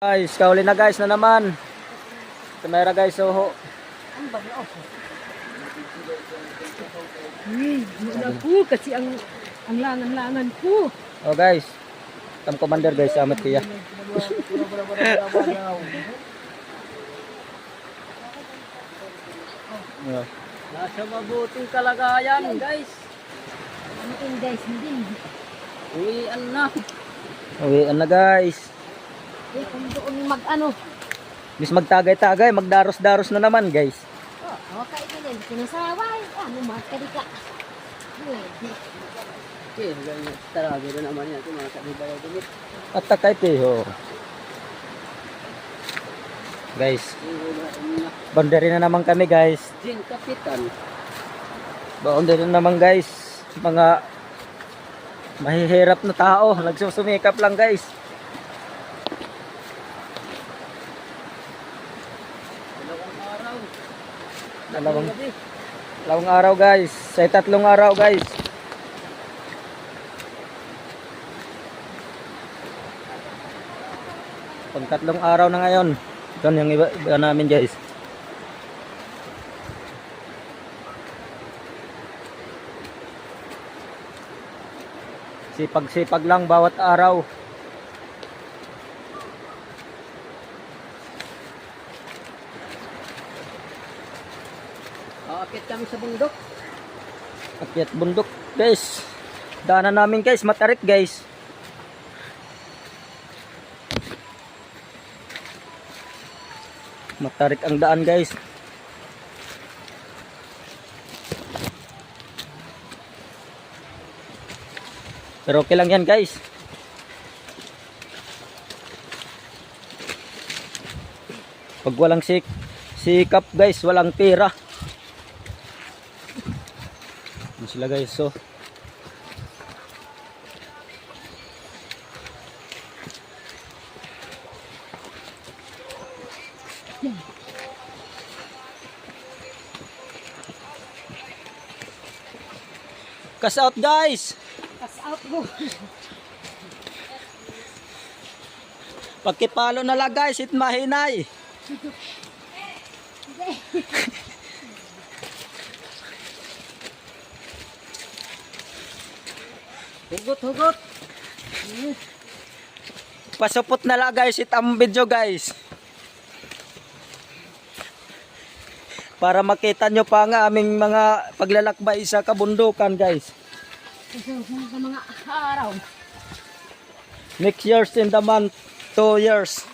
Guys, kauli na guys na naman. Kamera guys, soho. Ang bagyo. Wala po kasi ang langan-langan po. Oh guys, tam commander guys, amat kaya. Nasa mabuting kalagayan guys. Mabuting guys, hindi. Uwian na. Uwian na guys. Kung doon mag-ano. Bis magtagay-tagay, magdaros-daros na naman guys. Oh, okay ka din. Sinasaway. Ano, magkadika. Okay, tarabi na naman yan. Mga kabibayaw dumit. At takay piho. Guys, boundary na naman kami guys. Jing Kapitan. Boundary na naman guys. Mga mahihirap na tao. Nagsusumikap lang guys. Dalawang araw guys. Sa 3 araw guys. Pag 3 araw na ngayon. Ito yung iba namin guys. Sipag-sipag lang bawat araw. Aakit kami sa bundok. Akyat bundok guys. Daanan namin guys, matarik guys. Matarik ang daan guys. Pero okay lang yan guys. Pag walang sikap guys, walang pera. Ano sila guys, so cash out guys. Pass out mo. Pagkipalo na lang guys, it mahinay. Hugot. Pasupot na lang guys, it ang video guys. Para makita nyo pa nga aming mga paglalakbay sa kabundukan guys. Sa mga araw. Next years in the month, 2 years.